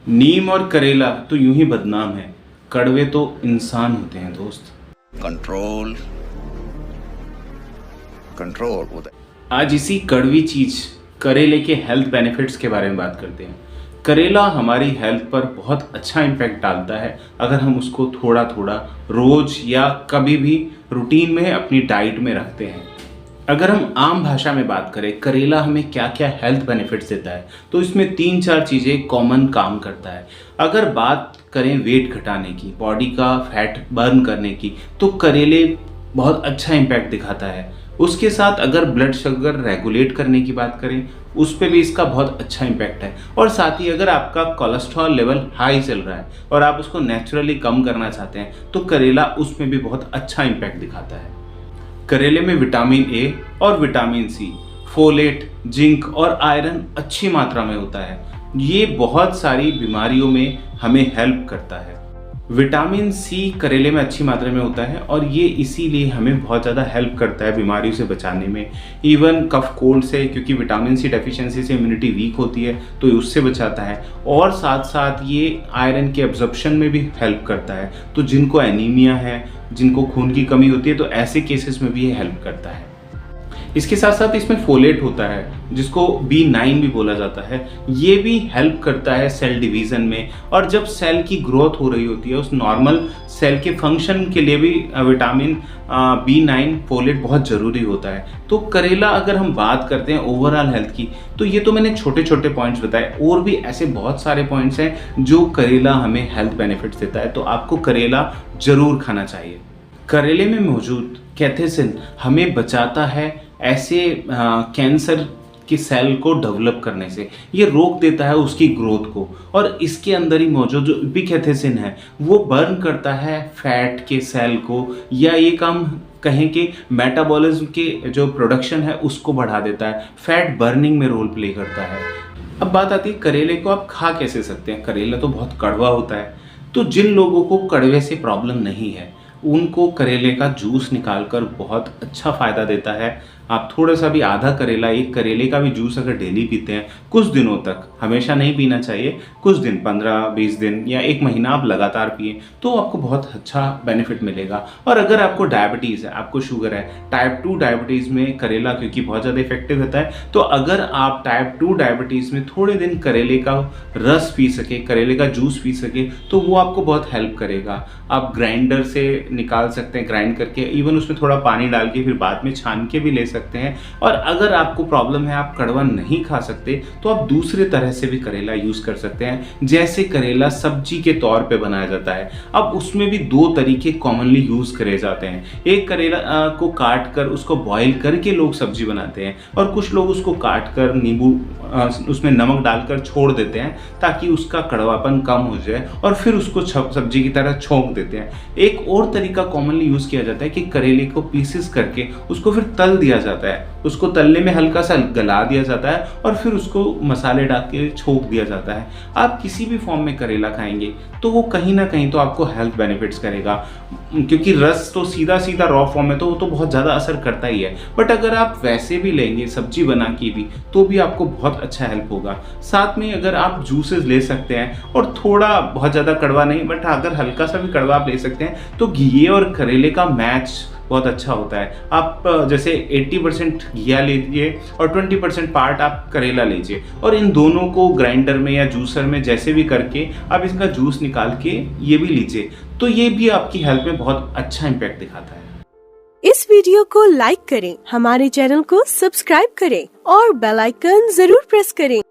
नीम और करेला तो यूं ही बदनाम है, कड़वे तो इंसान होते हैं दोस्त। Control control. आज इसी कड़वी चीज करेले के हेल्थ बेनिफिट्स के बारे में बात करते हैं। करेला हमारी हेल्थ पर बहुत अच्छा इम्पैक्ट डालता है अगर हम उसको थोड़ा थोड़ा रोज या कभी भी रूटीन में अपनी डाइट में रखते हैं। अगर हम आम भाषा में बात करें करेला हमें क्या क्या हेल्थ बेनिफिट्स देता है, तो इसमें 3-4 चीज़ें कॉमन काम करता है। अगर बात करें वेट घटाने की, बॉडी का फैट बर्न करने की, तो करेले बहुत अच्छा इम्पैक्ट दिखाता है। उसके साथ अगर ब्लड शुगर रेगुलेट करने की बात करें, उस पर भी इसका बहुत अच्छा इम्पैक्ट है। और साथ ही अगर आपका कोलेस्ट्रॉल लेवल हाई चल रहा है और आप उसको नेचुरली कम करना चाहते हैं, तो करेला उसमें भी बहुत अच्छा इम्पैक्ट दिखाता है। करेले में विटामिन ए और विटामिन सी, फोलेट, जिंक और आयरन अच्छी मात्रा में होता है। ये बहुत सारी बीमारियों में हमें हेल्प करता है। विटामिन सी करेले में अच्छी मात्रा में होता है और ये इसीलिए हमें बहुत ज़्यादा हेल्प करता है बीमारियों से बचाने में, इवन कफ कोल्ड से, क्योंकि विटामिन सी डेफिशिएंसी से इम्यूनिटी वीक होती है तो ये उससे बचाता है। और साथ साथ ये आयरन के एब्जॉर्प्शन में भी हेल्प करता है, तो जिनको एनीमिया है, जिनको खून की कमी होती है, तो ऐसे केसेस में भी ये हेल्प करता है। इसके साथ साथ इसमें फोलेट होता है जिसको B9 भी बोला जाता है। ये भी हेल्प करता है सेल डिवीज़न में, और जब सेल की ग्रोथ हो रही होती है उस नॉर्मल सेल के फंक्शन के लिए भी विटामिन B9 फोलेट बहुत ज़रूरी होता है। तो करेला अगर हम बात करते हैं ओवरऑल हेल्थ की, तो ये तो मैंने छोटे छोटे पॉइंट्स बताए, और भी ऐसे बहुत सारे पॉइंट्स हैं जो करेला हमें हेल्थ बेनिफिट्स देता है। तो आपको करेला ज़रूर खाना चाहिए। करेले में मौजूद कैथेसिन हमें बचाता है ऐसे कैंसर के सेल को डेवलप करने से, ये रोक देता है उसकी ग्रोथ को। और इसके अंदर ही मौजूद जो एपिकैथेसिन है वो बर्न करता है फैट के सेल को, या ये काम कहें कि मेटाबॉलिज्म के जो प्रोडक्शन है उसको बढ़ा देता है, फैट बर्निंग में रोल प्ले करता है। अब बात आती है करेले को आप खा कैसे सकते हैं। करेला तो बहुत कड़वा होता है, तो जिन लोगों को कड़वे से प्रॉब्लम नहीं है उनको करेले का जूस निकालकर बहुत अच्छा फ़ायदा देता है। आप थोड़ा सा भी आधा करेला, एक करेले का भी जूस अगर डेली पीते हैं कुछ दिनों तक, हमेशा नहीं पीना चाहिए, कुछ दिन 15-20 दिन या 1 महीना आप लगातार पिए तो आपको बहुत अच्छा बेनिफिट मिलेगा। और अगर आपको डायबिटीज़ है, आपको शुगर है, टाइप 2 डायबिटीज़ में करेला क्योंकि बहुत ज़्यादा इफेक्टिव होता है, तो अगर आप टाइप 2 डायबिटीज़ में थोड़े दिन करेले का रस पी सके, करेले का जूस पी सके, तो वो आपको बहुत हेल्प करेगा। आप ग्राइंडर से निकाल सकते हैं, ग्राइंड करके, इवन उसमें थोड़ा पानी डाल के फिर बाद में छान के भी ले सकते हैं। और अगर आपको प्रॉब्लम है, आप कड़वा नहीं खा सकते, तो आप दूसरे तरह से भी करेला यूज कर सकते हैं। जैसे करेला सब्जी के तौर पे बनाया जाता है, अब उसमें भी 2 तरीके कॉमनली यूज करे जाते हैं। एक करेला को काट कर उसको बॉईल करके लोग सब्जी बनाते हैं, और कुछ लोग उसको काट कर नींबू उसमें नमक डालकर छोड़ देते हैं ताकि उसका कड़वापन कम हो जाए, और फिर उसको सब्जी की तरह छोंक देते हैं। एक और तरीका कॉमनली यूज किया जाता है कि करेले को पीसेस करके उसको फिर तल दिया जाता है, उसको तलने में हल्का सा गला दिया जाता है और फिर उसको मसाले डाल के छोंक दिया जाता है। आप किसी भी फॉर्म में करेला खाएंगे तो वो कहीं ना कहीं तो आपको हेल्थ बेनिफिट्स करेगा, क्योंकि रस तो सीधा सीधा रॉ फॉर्म में तो वो तो बहुत ज़्यादा असर करता ही है, बट अगर आप वैसे भी लेंगे सब्जी बना के भी तो भी आपको बहुत अच्छा हेल्प होगा। साथ में अगर आप जूसेस ले सकते हैं, और थोड़ा बहुत ज़्यादा कड़वा नहीं, बट अगर हल्का सा भी कड़वा आप ले सकते हैं, तो घी और करेले का मैच बहुत अच्छा होता है। आप जैसे 80% घिया लीजिए और 20% पार्ट आप करेला लीजिए, और इन दोनों को ग्राइंडर में या जूसर में जैसे भी करके आप इसका जूस निकाल के ये भी लीजिए, तो ये भी आपकी हेल्थ में बहुत अच्छा इम्पैक्ट दिखाता है। इस वीडियो को लाइक करें, हमारे चैनल को सब्सक्राइब करें और बेल आइकन जरूर प्रेस करें।